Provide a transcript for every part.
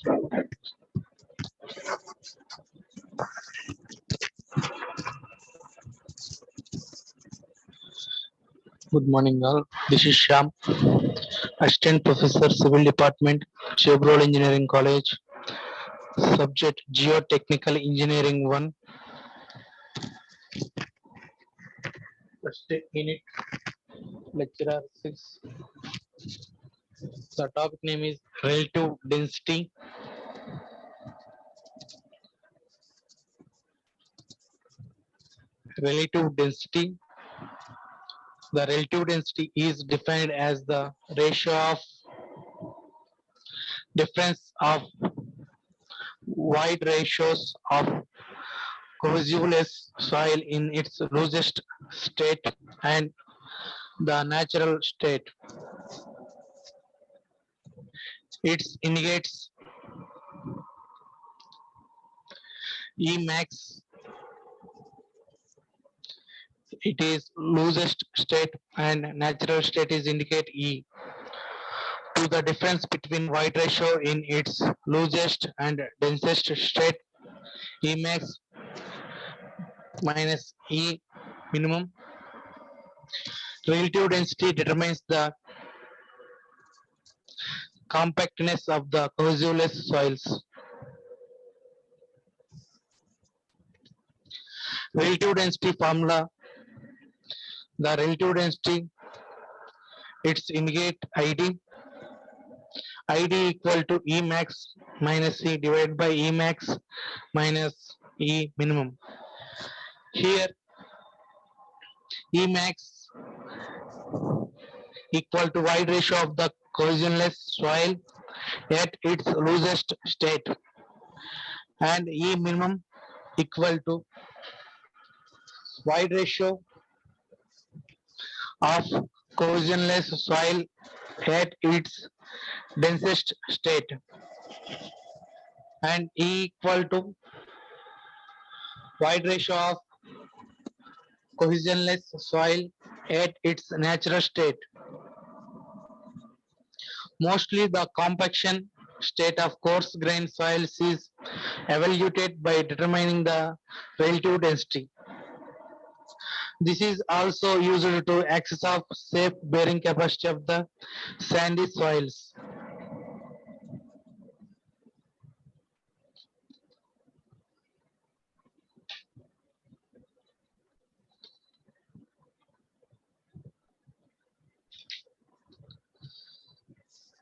Good morning, all. This is Sham, Assistant Professor, Civil Department, Chevrolet Engineering College. Subject Geotechnical Engineering 1. First unit, lecturer 6. The topic name is relative density. Relative density. The relative density is defined as the ratio of difference of wide ratios of cohesiveless soil in its loosest state and the natural state. It indicates E max. It is loosest state and natural state is indicate E. To the difference between wide ratio in its loosest and densest state, E max minus E minimum. Relative density determines the compactness of the cohesiveless soils. Relative density formula. The relative density, it's indicate ID. ID equal to E max minus E divided by E max minus E minimum. Here E max equal to wide ratio of the cohesionless soil at its loosest state and E minimum equal to wide ratio of cohesionless soil at its densest state and E equal to wide ratio of cohesionless soil at its natural state. Mostly the compaction state of coarse grain soils is evaluated by determining the relative density. This is also used to access of safe bearing capacity of the sandy soils.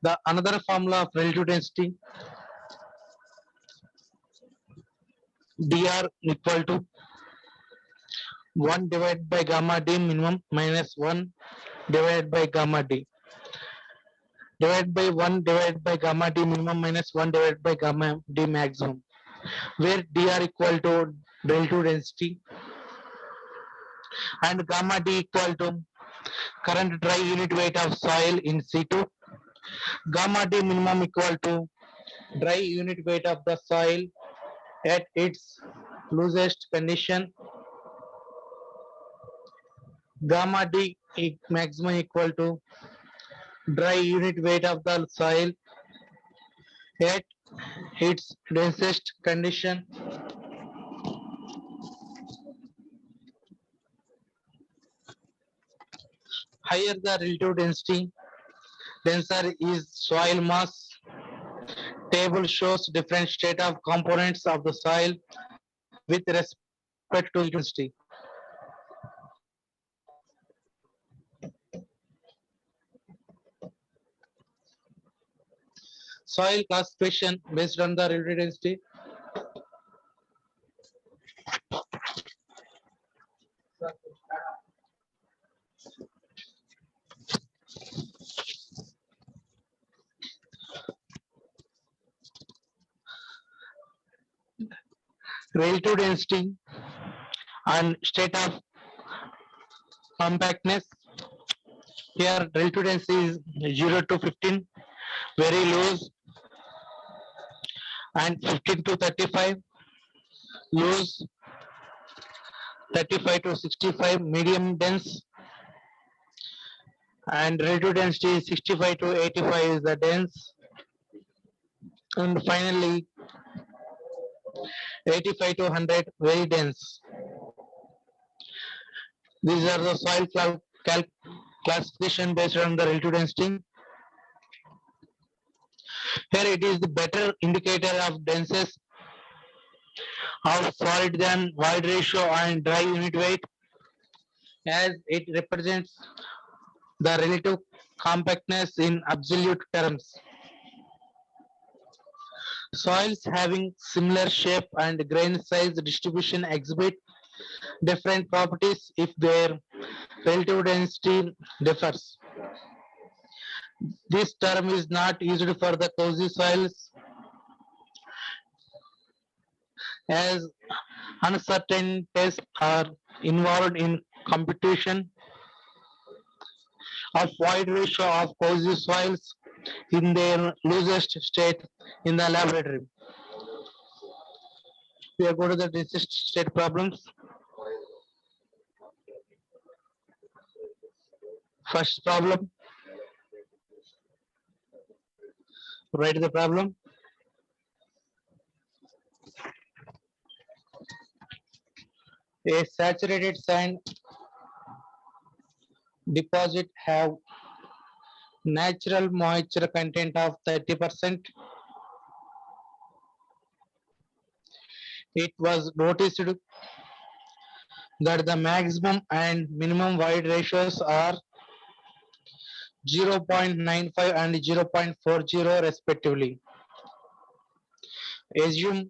The another formula of relative density, dr equal to 1 divided by gamma d minimum minus 1 divided by gamma d divided by 1 divided by gamma d minimum minus 1 divided by gamma d maximum, where dr equal to relative density and gamma d equal to current dry unit weight of soil in situ. Gamma d minimum equal to dry unit weight of the soil at its loosest condition. Gamma d maximum equal to dry unit weight of the soil at its densest condition. Higher the relative density, denser is soil mass. Table shows different state of components of the soil with respect to density. Soil classification based on the relative density. Relative density and state of compactness. Here relative density is 0 to 15, very loose, and 15 to 35, loose, 35 to 65, medium dense, and relative density is 65 to 85 is the dense, And finally 85 to 100 very dense. These are the soil classification based on the relative density. Here it is the better indicator of density of solid than void ratio and dry unit weight, as it represents the relative compactness in absolute terms. Soils having similar shape and grain size distribution exhibit different properties if their relative density differs. This term is not used for the cozy soils, as uncertainties are involved in computation of void ratio of cozy soils in their loosest state in the laboratory. We are going to the densest state problems. First problem. Write the problem. A saturated sand deposit have natural moisture content of 30%. It was noticed that the maximum and minimum void ratios are 0.95 and 0.40 respectively. Assume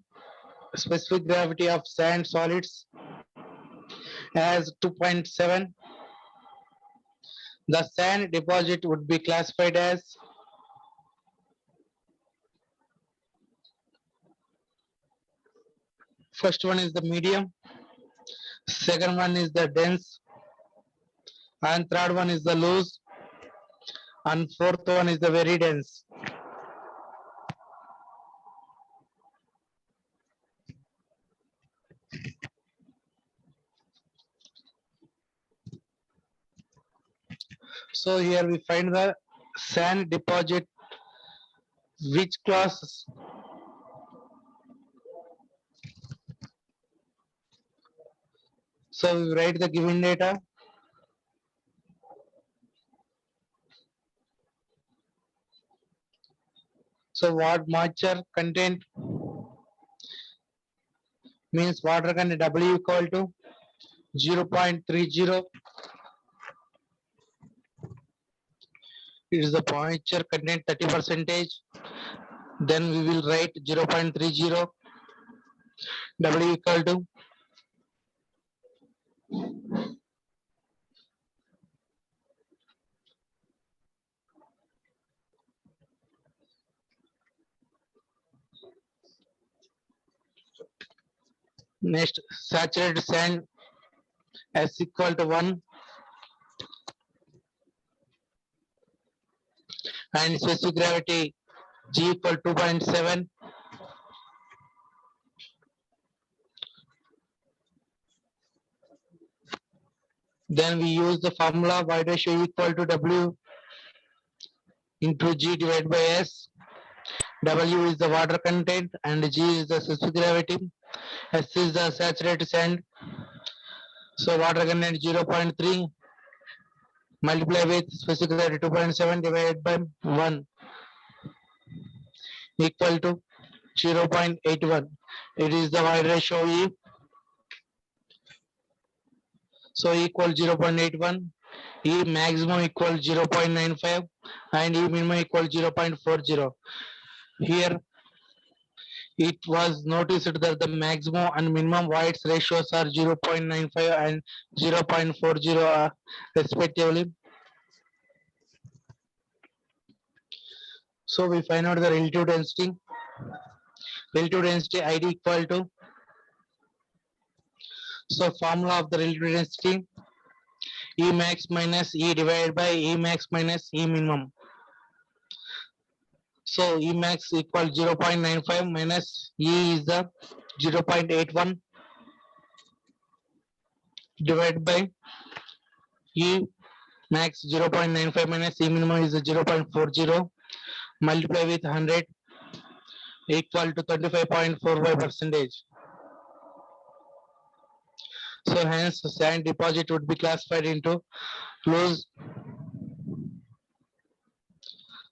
specific gravity of sand solids as 2.7. The sand deposit would be classified as first one is the medium, second one is the dense, and third one is the loose, and fourth one is the very dense. So here we find the sand deposit which class. So we write the given data. So what moisture content means water content W equal to 0.30. It is the moisture content 30%. Then we will write 0.30. W equal to next saturated sand S equal to 1 and specific gravity G equal 2.7. Then we use the formula void ratio equal to W into G divided by S. W is the water content and G is the specific gravity. S is the saturated sand. So water content 0.3 multiply with specific gravity 2.7 divided by 1 equal to 0.81. It is the void ratio E. So equal 0.81. E maximum equal 0.95 and E minimum equal 0.40. Here it was noticed that the maximum and minimum voids ratios are 0.95 and 0.40 respectively. So we find out the relative density. Relative density ID equal to, so formula of the relative density E max minus E divided by E max minus E minimum. So E max equal 0.95 minus E is the 0.81 divided by E max 0.95 minus E minimum is the 0.40 multiply with 100 equal to 25.45%. So hence sand deposit would be classified into loose.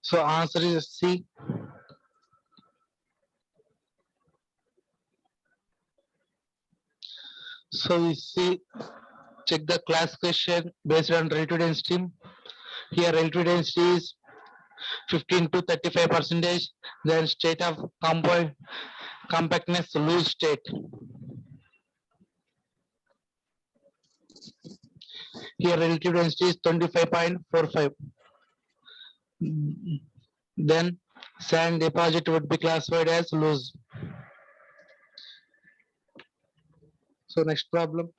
So answer is C. So we see, check the classification based on relative density. Here relative density is 15 to 35%. Then state of compactness, loose state. Here relative density is 25.45. Then sand deposit would be classified as loose. So next problem.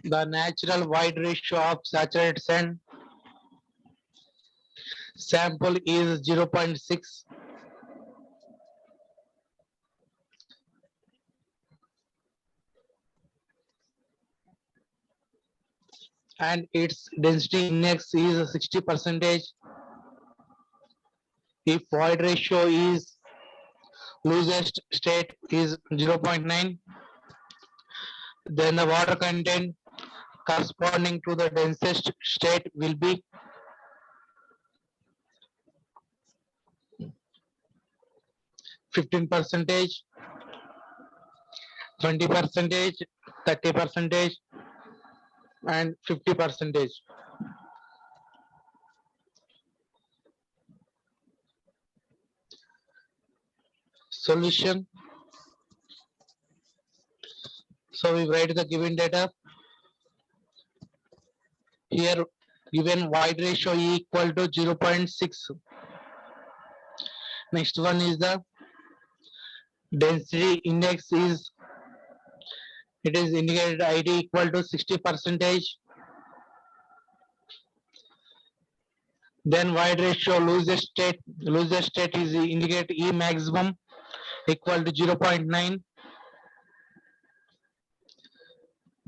The natural wide ratio of saturated sand sample is 0.6. And its density index is 60%. If void ratio is loosest state is 0.9, then the water content corresponding to the densest state will be 15%, 20%, 30%, and 50%. Solution. So we write the given data. Here given wide ratio equal to 0.6. Next one is the density index is, it is indicated ID equal to 60%. Then wide ratio loosest state is indicate E maximum equal to 0.9.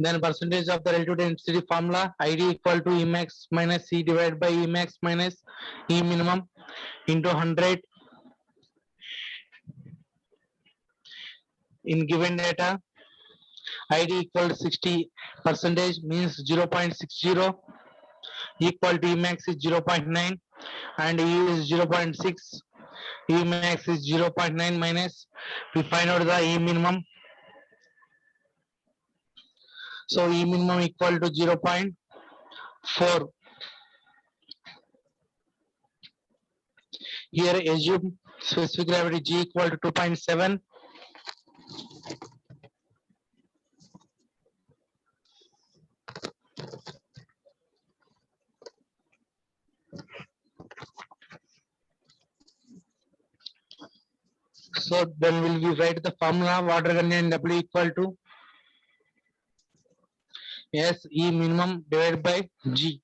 Then percentage of the relative density formula ID equal to E max minus C divided by E max minus E minimum into 100. In given data, ID equal to 60% means 0.60 equal to E max is 0.9 and E is 0.6. E max is 0.9 minus, we find out the E minimum. So E minimum equal to 0.4. Here assume specific gravity G equal to 2.7. So then will we write the formula water content W equal to S E minimum divided by G.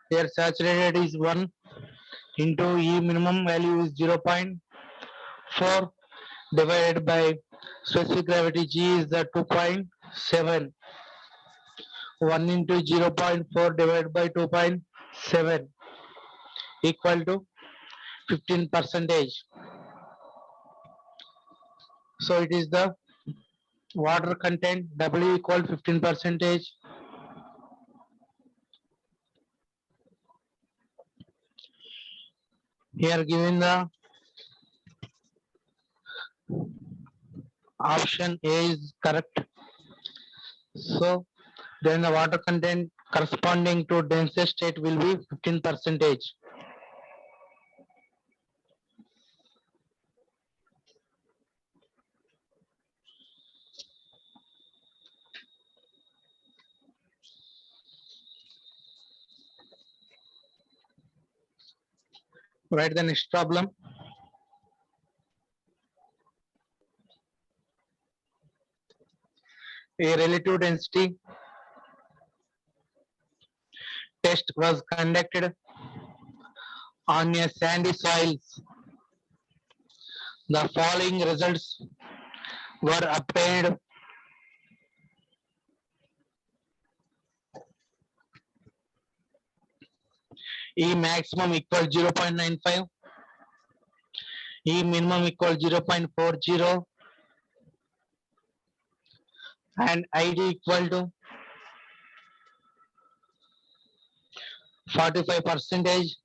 Here saturated is 1 into E minimum value is 0.4 divided by specific gravity G is the 2.7. 1 into 0.4 divided by 2.7 equal to 15%. So it is the water content W equal 15%. Here given the option A is correct. So then the water content corresponding to densest state will be 15%. Write the next problem. A relative density test was conducted on a sandy soils. The following results were obtained. E maximum equal 0.95, E minimum equal 0.40, and ID equal to 45 percentage,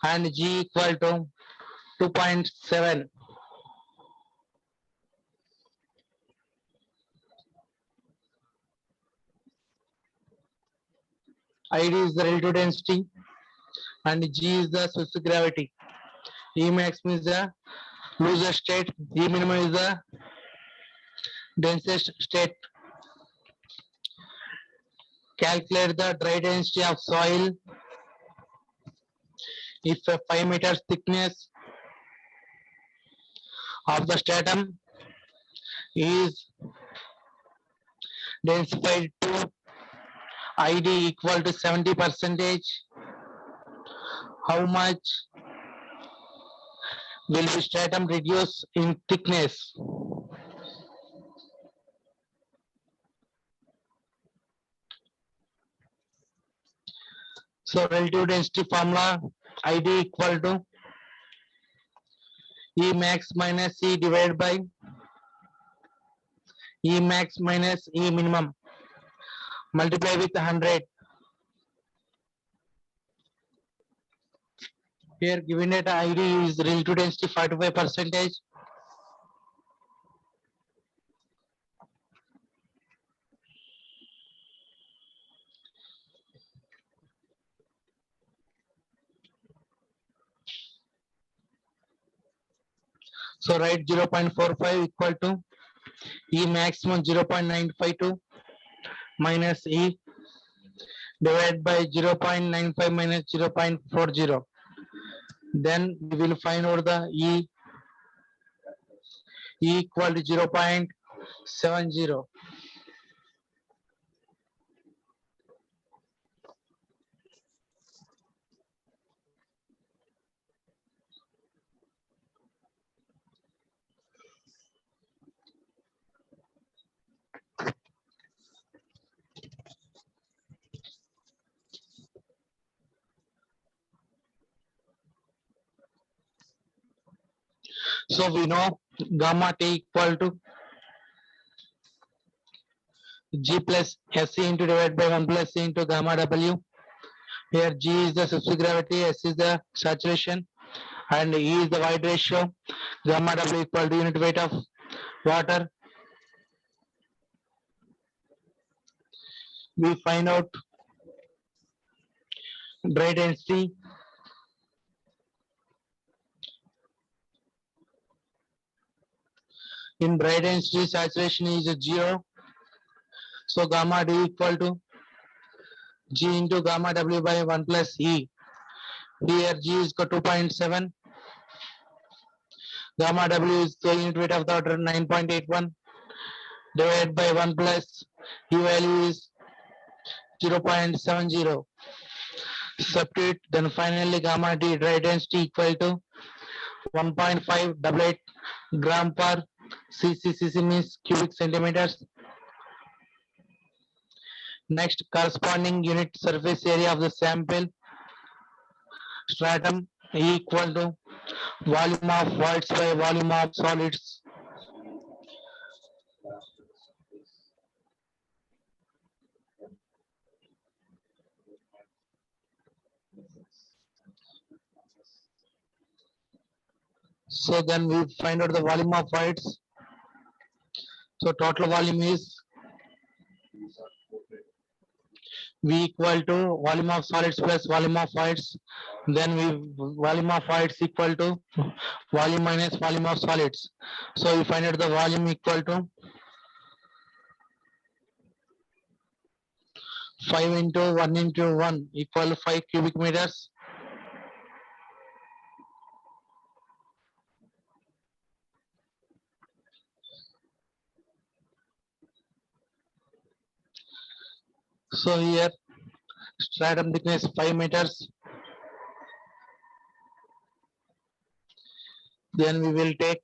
and G equal to 2.7. ID is the relative density and G is the specific gravity. E maximum is the loosest state, E minimum is the densest state. Calculate the dry density of soil if a 5 meters thickness of the stratum is densified to ID equal to 70 percentage. How much will the stratum reduce in thickness? So relative density formula ID equal to E max minus E divided by E max minus E minimum. Multiply with 100. Here given data ID is relative density 45 percentage. So write 0.45 equal to E maximum 0.952 minus E divided by 0.95 minus 0.40. Then we will find out the E equal to 0.70. So we know gamma T equal to G plus SC into divided by 1 plus C into gamma W. Here G is the specific gravity, S is the saturation, and E is the void ratio. Gamma W equal to unit weight of water. We find out dry density. In dry density, saturation is 0. So gamma D equal to G into gamma W by 1 plus E. Here G is 2.7. Gamma W is the unit weight of the water 9.81 divided by 1 plus E value is 0.70. Substitute, then finally gamma D dry density equal to 1.588 gram per cc means cubic centimeters. Next, corresponding unit surface area of the sample stratum equal to volume of voids by volume of solids. So then we find out the volume of voids. So total volume is V equal to volume of solids plus volume of voids. Then volume of voids equal to volume minus volume of solids. So we find out the volume equal to 5 into 1 into 1 equal to 5 cubic meters. So here stratum thickness 5 meters. Then we will take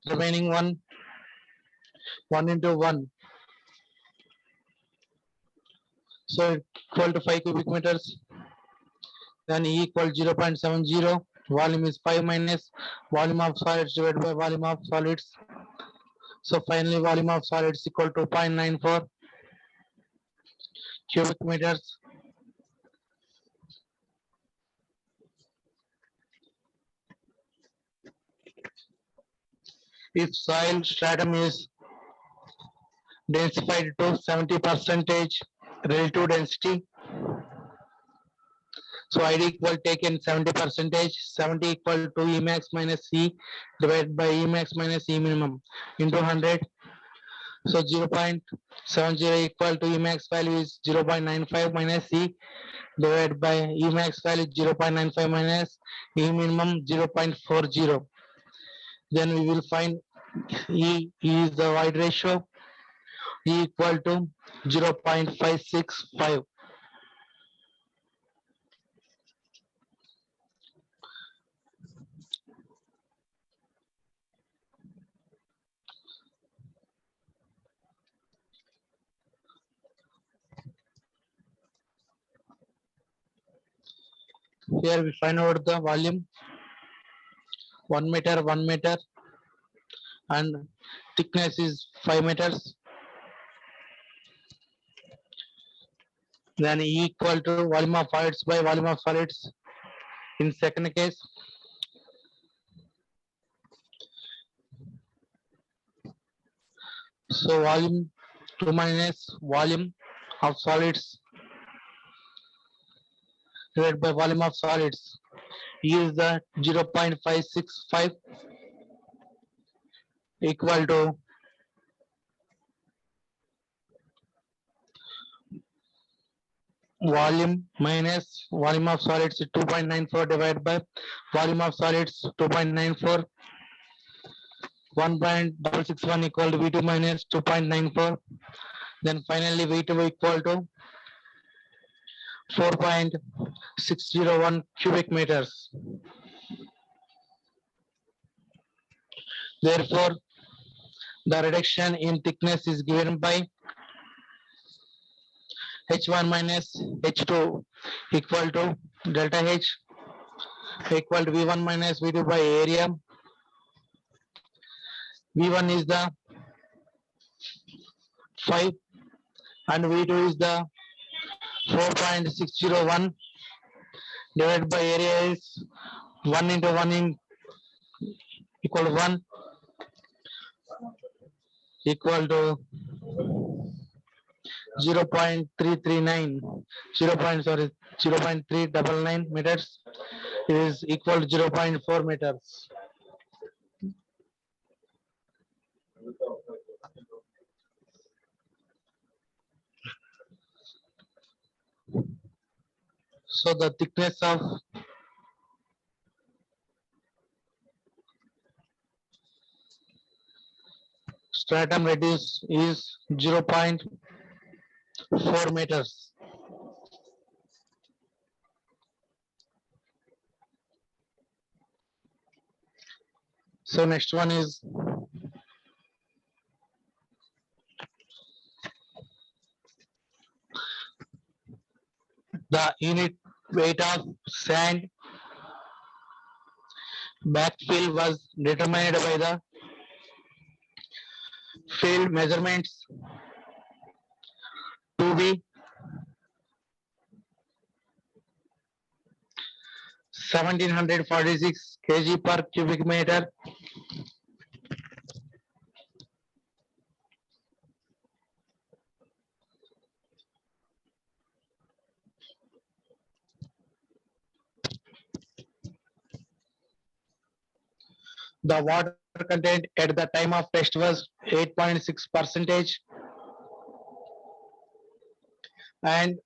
remaining 1 into 1. So equal to 5 cubic meters. then E equal 0.70. Volume is 5 minus volume of solids divided by volume of solids. So finally volume of solids equal to 0.94 cubic meters. If soil stratum is densified to 70% relative density, so ID equal taken 70%, 70 equal to E max minus E divided by E max minus E minimum into 100. So 0.70 equal to E max value is 0.95 minus E divided by E max value 0.95 minus E minimum 0.40. Then we will find E is the void ratio, E equal to 0.565. Here we find out the volume 1 meter, and thickness is 5 meters. Then E equal to volume of fluids by volume of solids in second case. So volume 2 minus volume of solids divided by volume of solids is the 0.565 equal to volume minus volume of solids 2.94 divided by volume of solids 2.94. 1.661 equal to V2 minus 2.94. Then finally V2 equal to 4.601 cubic meters. Therefore, the reduction in thickness is given by H1 minus H2 equal to delta H equal to V1 minus V2 by area. V1 is the 5 and V2 is the 4.601 divided by area is 1 into 1 in equal to 1 equal to 0.339 0.399 meters is equal to 0.4 meters. So the thickness of stratum radius is 0.4 meters. So next one is the unit weight of sand backfill was determined by the field measurements to be 1746 kg per cubic meter. The water content at the time of test was 8.6%, and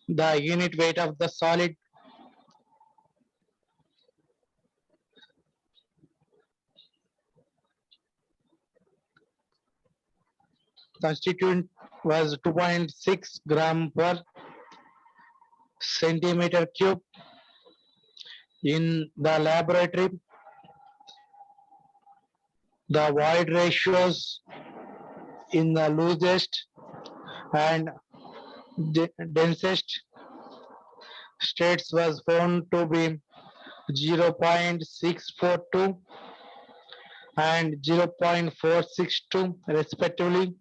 the unit weight of the solid constituent was 2.6 gram per centimeter cube. In the laboratory, the void ratios in the loosest and densest states was found to be 0.642 and 0.462 respectively.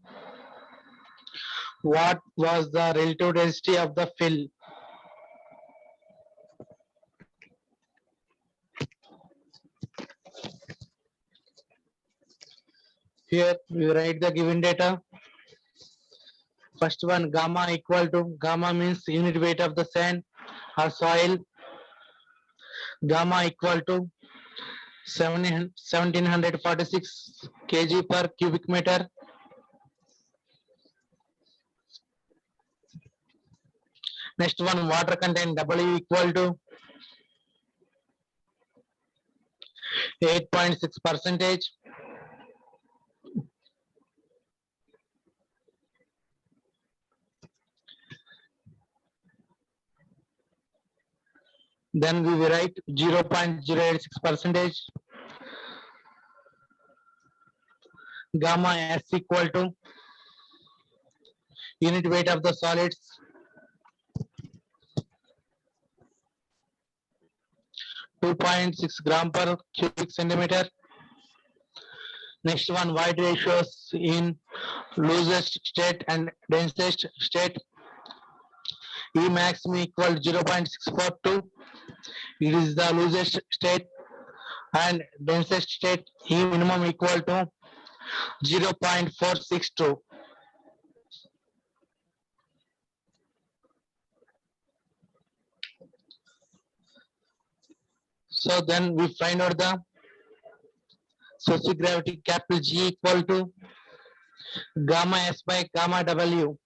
What was the relative density of the fill? Here we write the given data. First one, gamma equal to, gamma means unit weight of the sand or soil. Gamma equal to 1746 kg per cubic meter. Next one, water content W equal to 8.6 percentage. Then we will write 0.086 percentage. Gamma S equal to unit weight of the solids 2.6 gram per cubic centimeter. Next one, wide ratios in loosest state and densest state. E maximum equal 0.642. It is the loosest state, and densest state E minimum equal to 0.462. So then we find out the specific gravity capital G equal to gamma S by gamma W.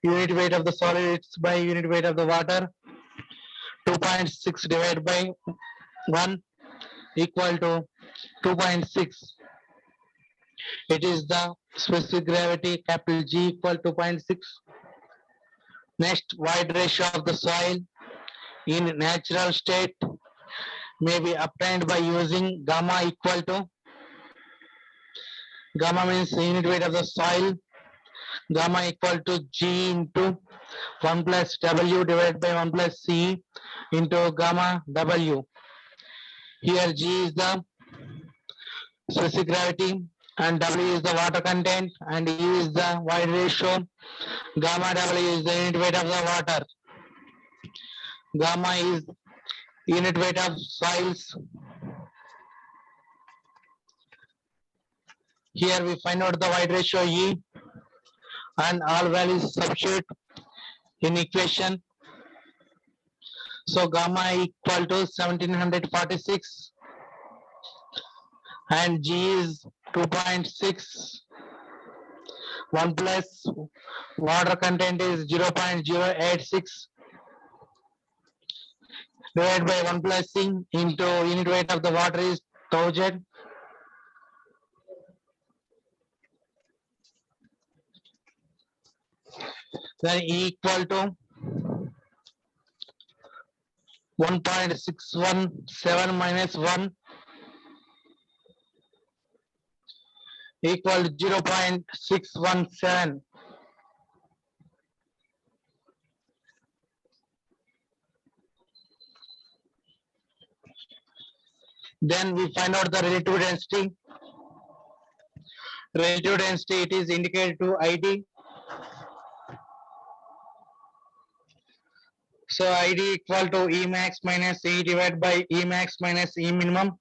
Unit weight of the solids by unit weight of the water. 2.6 divided by 1 equal to 2.6. It is the specific gravity capital G equal to 2.6. Next, wide ratio of the soil in natural state may be obtained by using gamma equal to, gamma means unit weight of the soil, gamma equal to G into 1 plus W divided by 1 plus C into gamma W. Here G is the specific gravity and W is the water content and E is the wide ratio. Gamma W is the unit weight of the water. Gamma is unit weight of soils. Here we find out the wide ratio E and all values substitute in equation. So gamma equal to 1746 and G is 2.6. 1 plus water content is 0.086 divided by 1 plus C into unit weight of the water is 1000. Then E equal to 1.617 minus 1 equal to 0.617. Then we find out the relative density. Relative density, it is indicated to ID. So ID equal to E max minus E divided by E max minus E minimum.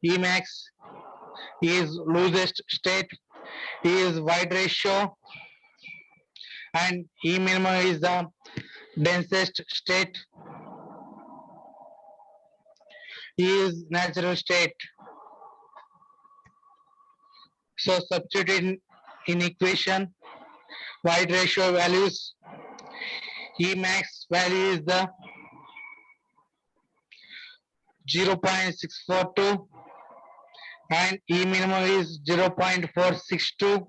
E max is loosest state, E is wide ratio, and E minimum is the densest state. E is natural state. So substitute in equation, wide ratio values. E max value is the 0.642 and E minimum is 0.462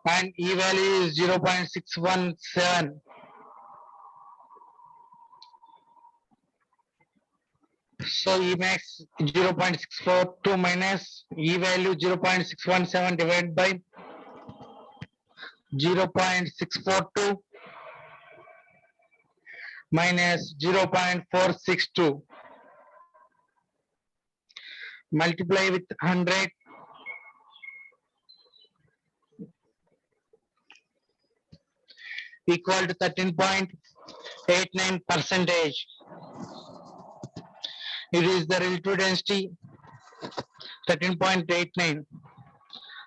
and E value is 0.617. So E max 0.642 minus E value 0.617 divided by 0.642 minus 0.462. Multiply with 100. Equal to 13.89 percentage. It is the relative density 13.89.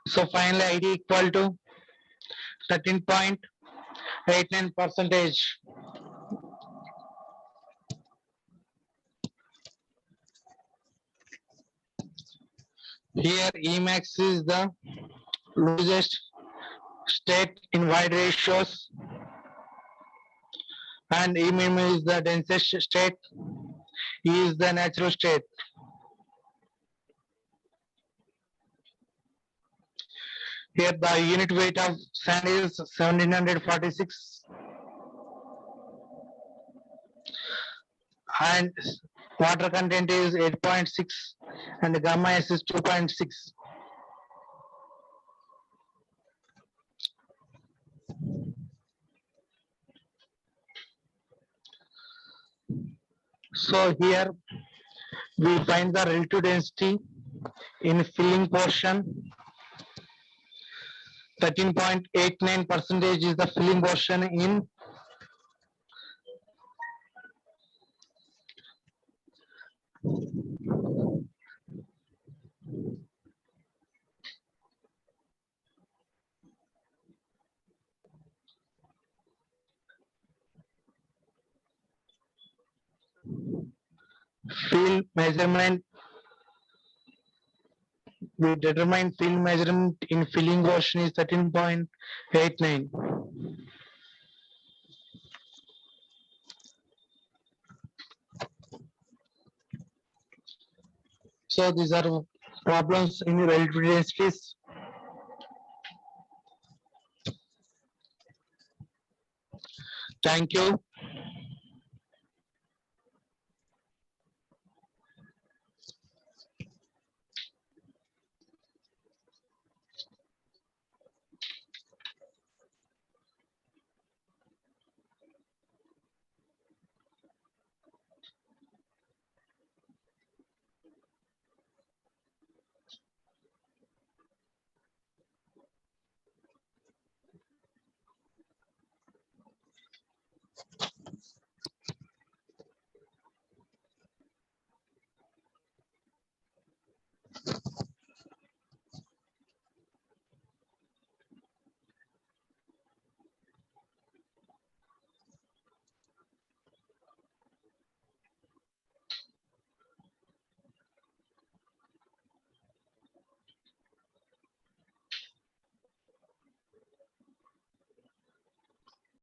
So finally ID equal to 13.89 percentage. Here Emax is the loosest state in wide ratios and Emin is the densest state. E is the natural state. Here the unit weight of sand is 1746 and water content is 8.6 and the gamma S is 2.6. So here we find the relative density in filling portion. 13.89 percentage is the filling portion in field measurement. We determine field measurement in filling portion is 13.89. So these are problems in relative densities. Thank you.